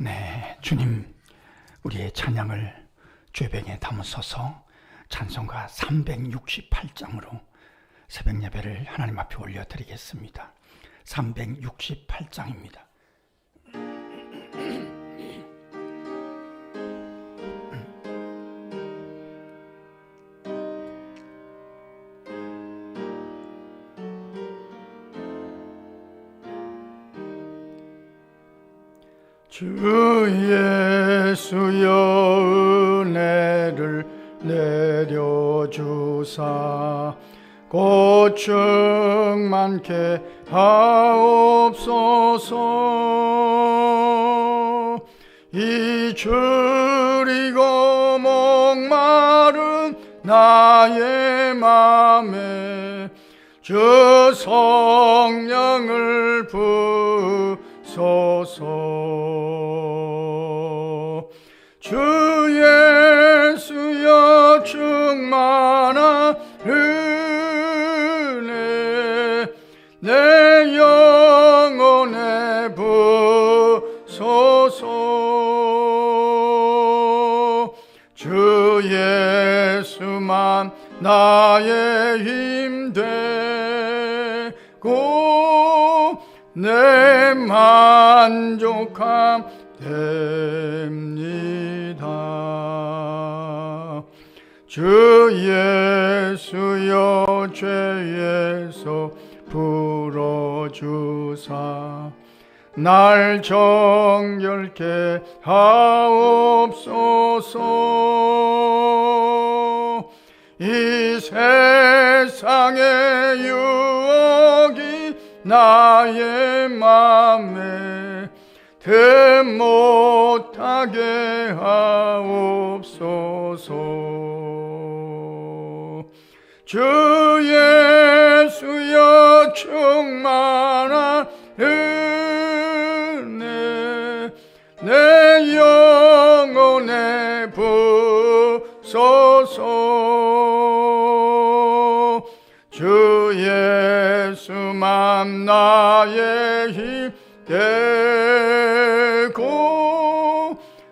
네, 주님, 우리의 찬양을 죄병에 담으소서. 찬송가 368장으로 새벽 예배를 하나님 앞에 올려드리겠습니다. 368장입니다. 주 예수여 은혜를 내려주사 고충 많게 하옵소서. 이 줄이고 목마른 나의 맘에 주 성령을 부소서. 주 예수여 충만한 은혜 내 영혼에 부소서. 주 예수만 나의 힘 되고 내 만족함 됩니다. 주 예수여 죄에서 풀어주사 날 정결케 하옵소서. 이 세상의 유혹이 나의 맘에 득 못하게 하옵소서. 주 예수여 충만한 은혜 내 영혼에 부소서. 주 예수만 나의 힘 되고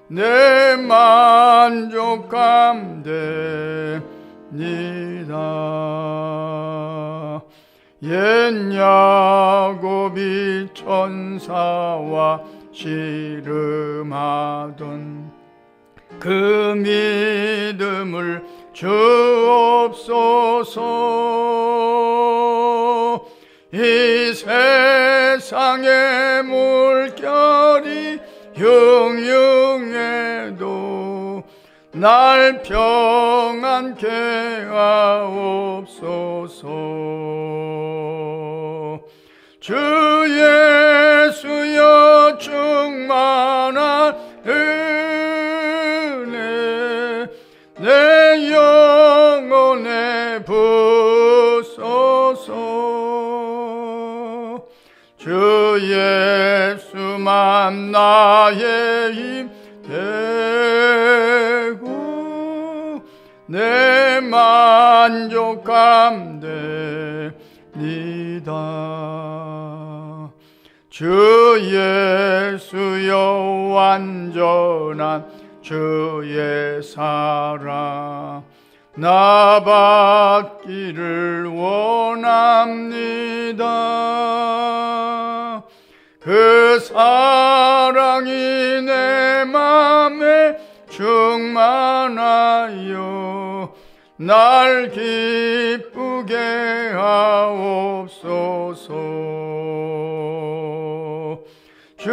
내 만족함 됩니다. 옛 야곱이 천사와 씨름하던 그 믿음을 주옵소서. 이 세상의 물결이 흉흉해도 날 평안케 하옵소서. 주 예수여 충만한 은혜 내 영혼에 부소서. 주 예수만 나의 힘 되고 내 만족함 됩니다. 주 예수여 완전한 주의 사랑 나 받기를 원합니다. 그 사랑이 내 맘에 충만하여 날 기쁘게 하옵소서. 주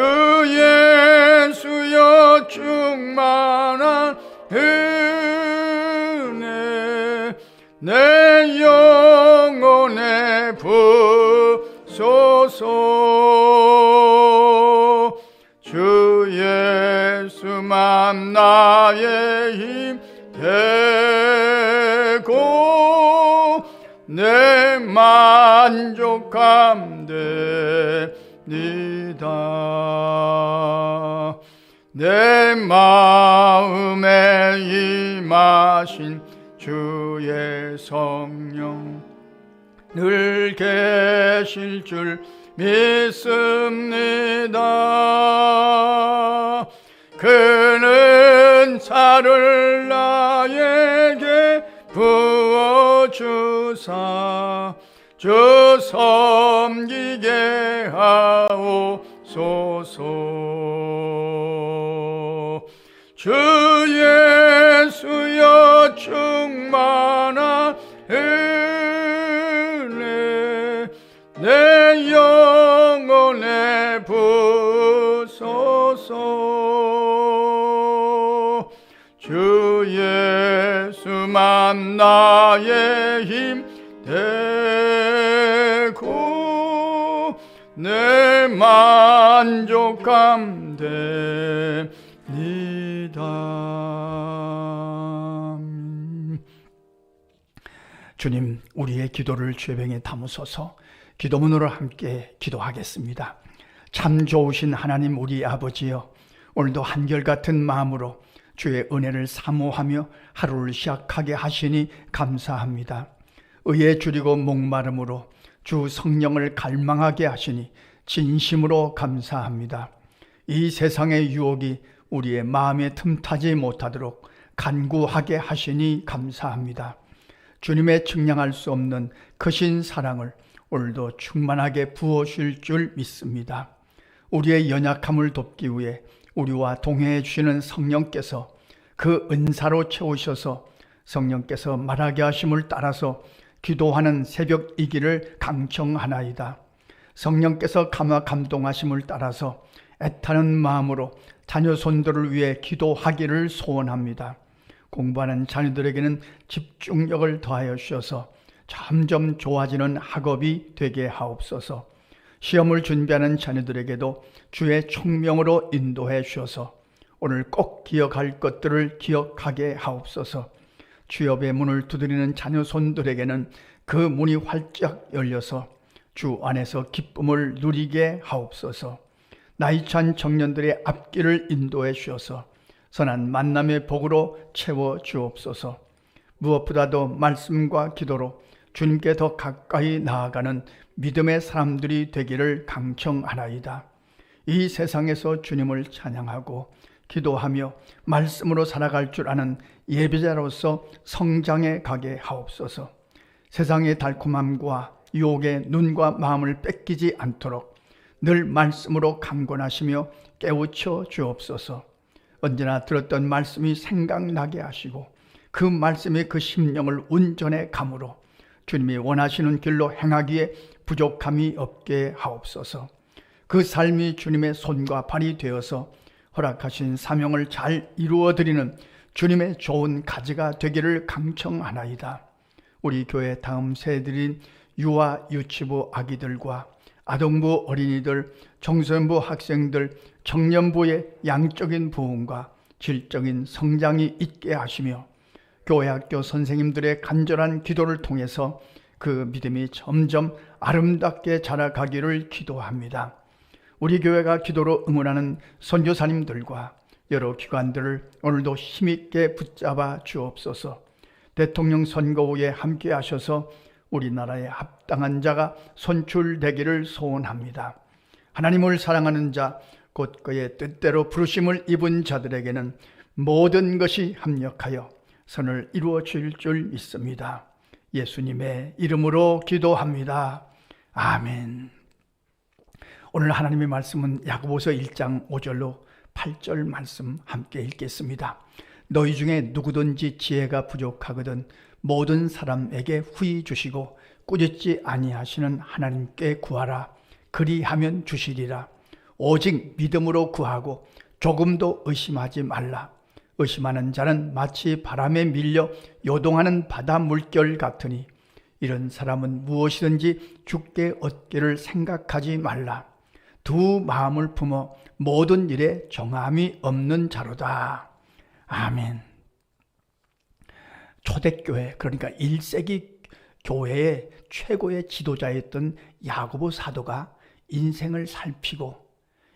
예수여 충만한 은혜 내 영혼에 부소서. 주 예수만 나의 힘 되고 내 만족함 됩니다. 내 마음에 임하신 주의 성령 늘 계실 줄 믿습니다. 그는 살을 나에게 부어주사 주 섬기게 하옵소서. 주 예수여 충만한 은혜 내 영혼에 부소서. 주 예수만 나의 힘 되고 내 만족함 되니다. 주님, 우리의 기도를 죄병에 담으소서. 기도문으로 함께 기도하겠습니다. 참 좋으신 하나님 우리 아버지여, 오늘도 한결같은 마음으로 주의 은혜를 사모하며 하루를 시작하게 하시니 감사합니다. 의에 줄이고 목마름으로 주 성령을 갈망하게 하시니 진심으로 감사합니다. 이 세상의 유혹이 우리의 마음에 틈타지 못하도록 간구하게 하시니 감사합니다. 주님의 측량할 수 없는 크신 사랑을 오늘도 충만하게 부어주실 줄 믿습니다. 우리의 연약함을 돕기 위해 우리와 동행해 주시는 성령께서 그 은사로 채우셔서 성령께서 말하게 하심을 따라서 기도하는 새벽이기를 강청하나이다. 성령께서 감동하심을 따라서 애타는 마음으로 자녀 손들을 위해 기도하기를 소원합니다. 공부하는 자녀들에게는 집중력을 더하여 주셔서 점점 좋아지는 학업이 되게 하옵소서. 시험을 준비하는 자녀들에게도 주의 총명으로 인도해 주셔서 오늘 꼭 기억할 것들을 기억하게 하옵소서. 취업의 문을 두드리는 자녀 손들에게는 그 문이 활짝 열려서 주 안에서 기쁨을 누리게 하옵소서. 나이찬 청년들의 앞길을 인도해 주셔서 선한 만남의 복으로 채워 주옵소서. 무엇보다도 말씀과 기도로 주님께 더 가까이 나아가는 믿음의 사람들이 되기를 강청하나이다. 이 세상에서 주님을 찬양하고 기도하며 말씀으로 살아갈 줄 아는 예배자로서 성장해 가게 하옵소서. 세상의 달콤함과 유혹의 눈과 마음을 뺏기지 않도록 늘 말씀으로 강권하시며 깨우쳐 주옵소서. 언제나 들었던 말씀이 생각나게 하시고 그 말씀의 그 심령을 온전히 감으로 주님이 원하시는 길로 행하기에 부족함이 없게 하옵소서. 그 삶이 주님의 손과 발이 되어서 허락하신 사명을 잘 이루어드리는 주님의 좋은 가지가 되기를 강청하나이다. 우리 교회 다음 세대인 유아 유치부 아기들과 아동부 어린이들, 청소년부 학생들, 청년부의 양적인 부흥과 질적인 성장이 있게 하시며 교회 학교 선생님들의 간절한 기도를 통해서 그 믿음이 점점 아름답게 자라가기를 기도합니다. 우리 교회가 기도로 응원하는 선교사님들과 여러 기관들을 오늘도 힘있게 붙잡아 주옵소서. 대통령 선거 후에 함께 하셔서 우리나라에 합당한 자가 선출되기를 소원합니다. 하나님을 사랑하는 자, 곧 그의 뜻대로 부르심을 입은 자들에게는 모든 것이 합력하여 선을 이루어 줄 믿습니다. 예수님의 이름으로 기도합니다. 아멘. 오늘 하나님의 말씀은 야고보서 1장 5절로 8절 말씀 함께 읽겠습니다. 너희 중에 누구든지 지혜가 부족하거든 모든 사람에게 후히 주시고 꾸짖지 아니하시는 하나님께 구하라. 그리하면 주시리라. 오직 믿음으로 구하고 조금도 의심하지 말라. 의심하는 자는 마치 바람에 밀려 요동하는 바다 물결 같으니 이런 사람은 무엇이든지 죽게 얻기를 생각하지 말라. 두 마음을 품어 모든 일에 정함이 없는 자로다. 아멘. 초대교회, 그러니까 1세기 교회의 최고의 지도자였던 야고보 사도가 인생을 살피고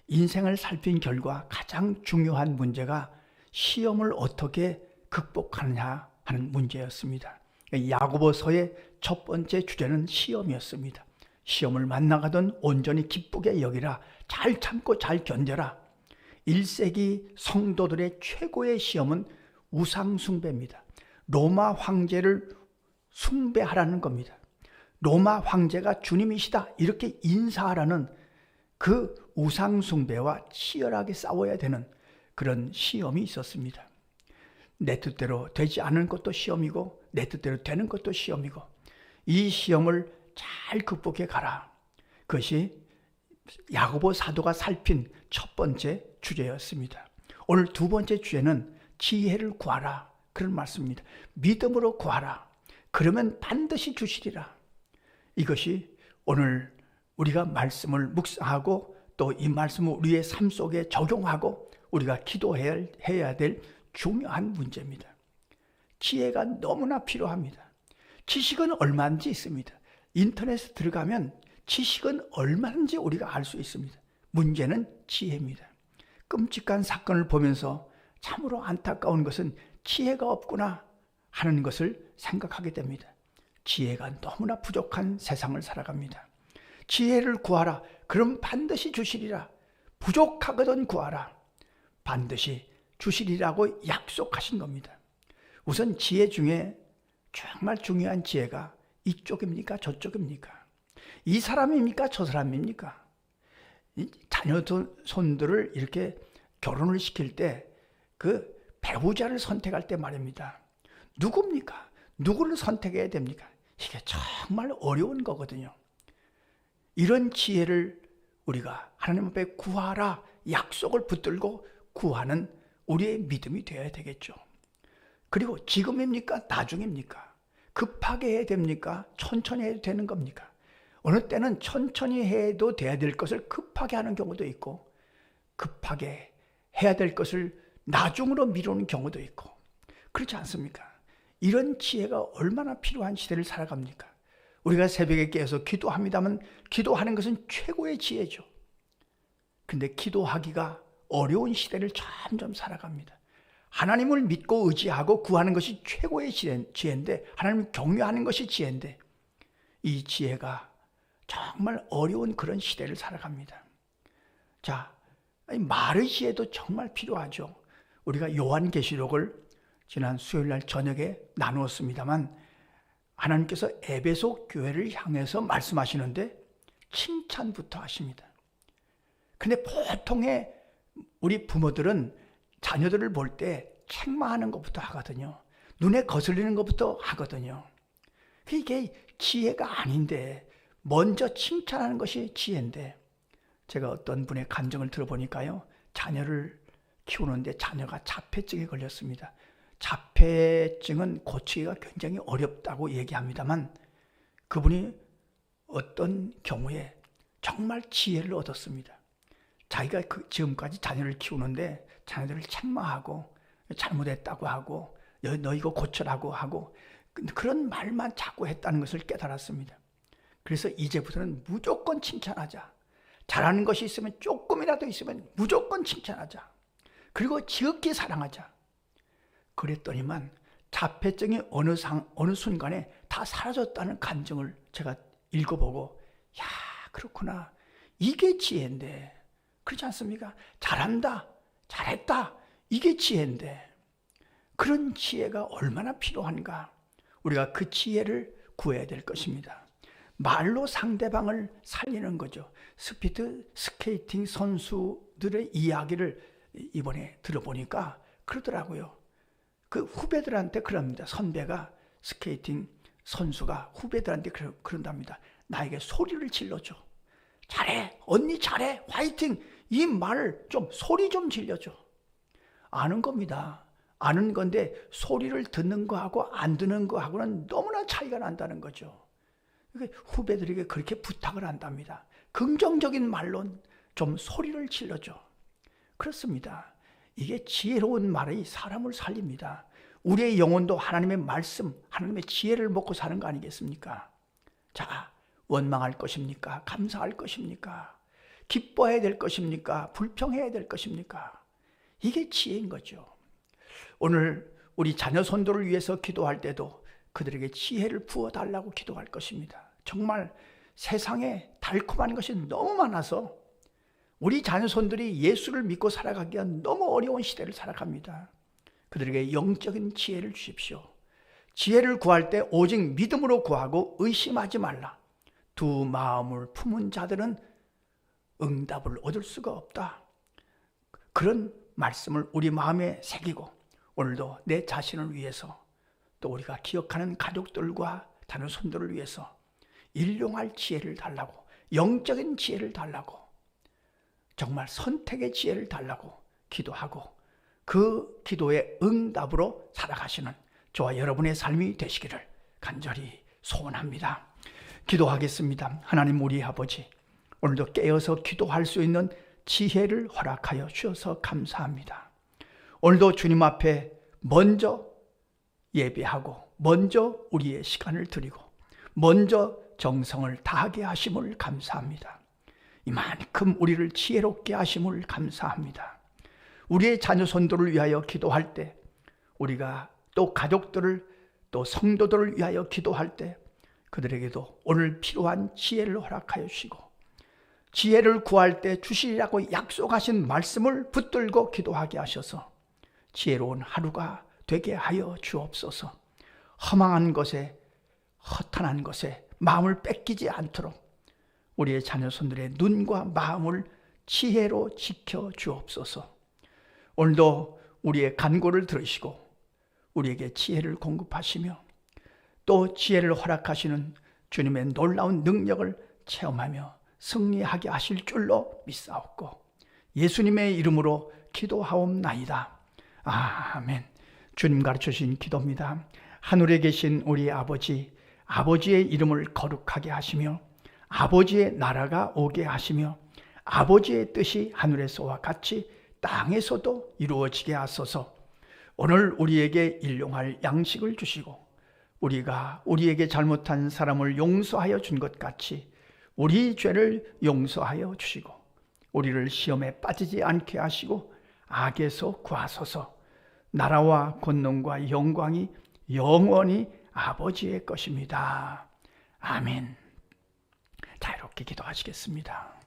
인생을 살핀 결과 가장 중요한 문제가 시험을 어떻게 극복하느냐 하는 문제였습니다. 야고보서의 첫 번째 주제는 시험이었습니다. 시험을 만나가던 온전히 기쁘게 여기라. 잘 참고 잘 견뎌라. 1세기 성도들의 최고의 시험은 우상 숭배입니다. 로마 황제를 숭배하라는 겁니다. 로마 황제가 주님이시다 이렇게 인사하라는 그 우상 숭배와 치열하게 싸워야 되는 그런 시험이 있었습니다. 내 뜻대로 되지 않은 것도 시험이고 내 뜻대로 되는 것도 시험이고 이 시험을 잘 극복해 가라. 그것이 야고보 사도가 살핀 첫 번째 주제였습니다. 오늘 두 번째 주제는 지혜를 구하라 그런 말씀입니다. 믿음으로 구하라. 그러면 반드시 주시리라. 이것이 오늘 우리가 말씀을 묵상하고 또 이 말씀을 우리의 삶 속에 적용하고 우리가 기도해야 될 중요한 문제입니다. 지혜가 너무나 필요합니다. 지식은 얼마든지 있습니다. 인터넷에 들어가면 지식은 얼마든지 우리가 알 수 있습니다. 문제는 지혜입니다. 끔찍한 사건을 보면서 참으로 안타까운 것은 지혜가 없구나 하는 것을 생각하게 됩니다. 지혜가 너무나 부족한 세상을 살아갑니다. 지혜를 구하라. 그럼 반드시 주시리라. 부족하거든 구하라. 반드시 주시리라고 약속하신 겁니다. 우선 지혜 중에 정말 중요한 지혜가 이쪽입니까? 저쪽입니까? 이 사람입니까? 저 사람입니까? 자녀 손들을 이렇게 결혼을 시킬 때 그 배우자를 선택할 때 말입니다. 누굽니까? 누구를 선택해야 됩니까? 이게 정말 어려운 거거든요. 이런 지혜를 우리가 하나님 앞에 구하라 약속을 붙들고 구하는 우리의 믿음이 되어야 되겠죠. 그리고 지금입니까? 나중입니까? 급하게 해야 됩니까? 천천히 해도 되는 겁니까? 어느 때는 천천히 해도 돼야 될 것을 급하게 하는 경우도 있고 급하게 해야 될 것을 나중으로 미루는 경우도 있고 그렇지 않습니까? 이런 지혜가 얼마나 필요한 시대를 살아갑니까? 우리가 새벽에 깨어서 기도합니다만 기도하는 것은 최고의 지혜죠. 근데 기도하기가 어려운 시대를 점점 살아갑니다. 하나님을 믿고 의지하고 구하는 것이 최고의 지혜인데 하나님을 경외하는 것이 지혜인데 이 지혜가 정말 어려운 그런 시대를 살아갑니다. 자, 말의 지혜도 정말 필요하죠. 우리가 요한계시록을 지난 수요일날 저녁에 나누었습니다만 하나님께서 에베소 교회를 향해서 말씀하시는데 칭찬부터 하십니다. 근데 보통의 우리 부모들은 자녀들을 볼 때 책망하는 것부터 하거든요. 눈에 거슬리는 것부터 하거든요. 이게 지혜가 아닌데 먼저 칭찬하는 것이 지혜인데 제가 어떤 분의 간증을 들어보니까요. 자녀를 키우는데 자녀가 자폐증에 걸렸습니다. 자폐증은 고치기가 굉장히 어렵다고 얘기합니다만 그분이 어떤 경우에 정말 지혜를 얻었습니다. 자기가 지금까지 자녀를 키우는데 자녀들을 책망하고 잘못했다고 하고 너 이거 고쳐라고 하고 그런 말만 자꾸 했다는 것을 깨달았습니다. 그래서 이제부터는 무조건 칭찬하자. 잘하는 것이 있으면 조금이라도 있으면 무조건 칭찬하자. 그리고 지극히 사랑하자. 그랬더니만 자폐증이 어느 순간에 다 사라졌다는 간증을 제가 읽어보고 야 그렇구나. 이게 지혜인데 그렇지 않습니까? 잘한다. 잘했다. 이게 지혜인데 그런 지혜가 얼마나 필요한가. 우리가 그 지혜를 구해야 될 것입니다. 말로 상대방을 살리는 거죠. 스피드 스케이팅 선수들의 이야기를 이번에 들어보니까 그러더라고요. 그 후배들한테 그럽니다. 선배가 스케이팅 선수가 후배들한테 그런답니다. 나에게 소리를 질러줘. 잘해. 언니 잘해. 화이팅. 이 말 좀 소리 좀 질려줘. 아는 겁니다. 아는 건데 소리를 듣는 거하고 안 듣는 거하고는 너무나 차이가 난다는 거죠. 후배들에게 그렇게 부탁을 한답니다. 긍정적인 말로 좀 소리를 질러줘. 그렇습니다. 이게 지혜로운 말이 사람을 살립니다. 우리의 영혼도 하나님의 말씀, 하나님의 지혜를 먹고 사는 거 아니겠습니까? 자, 원망할 것입니까? 감사할 것입니까? 기뻐해야 될 것입니까? 불평해야 될 것입니까? 이게 지혜인 거죠. 오늘 우리 자녀 손도를 위해서 기도할 때도 그들에게 지혜를 부어달라고 기도할 것입니다. 정말 세상에 달콤한 것이 너무 많아서 우리 자녀손들이 예수를 믿고 살아가기가 너무 어려운 시대를 살아갑니다. 그들에게 영적인 지혜를 주십시오. 지혜를 구할 때 오직 믿음으로 구하고 의심하지 말라. 두 마음을 품은 자들은 응답을 얻을 수가 없다. 그런 말씀을 우리 마음에 새기고 오늘도 내 자신을 위해서 또 우리가 기억하는 가족들과 자녀손들을 위해서 일용할 지혜를 달라고, 영적인 지혜를 달라고, 정말 선택의 지혜를 달라고 기도하고 그 기도의 응답으로 살아가시는 저와 여러분의 삶이 되시기를 간절히 소원합니다. 기도하겠습니다. 하나님 우리 아버지, 오늘도 깨어서 기도할 수 있는 지혜를 허락하여 주셔서 감사합니다. 오늘도 주님 앞에 먼저 예배하고 먼저 우리의 시간을 드리고 먼저 정성을 다하게 하심을 감사합니다. 이만큼 우리를 지혜롭게 하심을 감사합니다. 우리의 자녀손들을 위하여 기도할 때, 우리가 또 가족들을 또 성도들을 위하여 기도할 때 그들에게도 오늘 필요한 지혜를 허락하여 주시고 지혜를 구할 때 주시리라고 약속하신 말씀을 붙들고 기도하게 하셔서 지혜로운 하루가 되게 하여 주옵소서. 허망한 것에, 허탄한 것에 마음을 뺏기지 않도록 우리의 자녀손들의 눈과 마음을 지혜로 지켜 주옵소서. 오늘도 우리의 간구를 들으시고 우리에게 지혜를 공급하시며 또 지혜를 허락하시는 주님의 놀라운 능력을 체험하며 승리하게 하실 줄로 믿사옵고 예수님의 이름으로 기도하옵나이다. 아멘. 주님 가르쳐주신 기도입니다. 하늘에 계신 우리 아버지, 아버지의 이름을 거룩하게 하시며 아버지의 나라가 오게 하시며 아버지의 뜻이 하늘에서와 같이 땅에서도 이루어지게 하소서. 오늘 우리에게 일용할 양식을 주시고 우리가 우리에게 잘못한 사람을 용서하여 준 것 같이 우리 죄를 용서하여 주시고 우리를 시험에 빠지지 않게 하시고 악에서 구하소서. 나라와 권능과 영광이 영원히 아버지의 것입니다. 아멘. 자유롭게 기도하시겠습니다.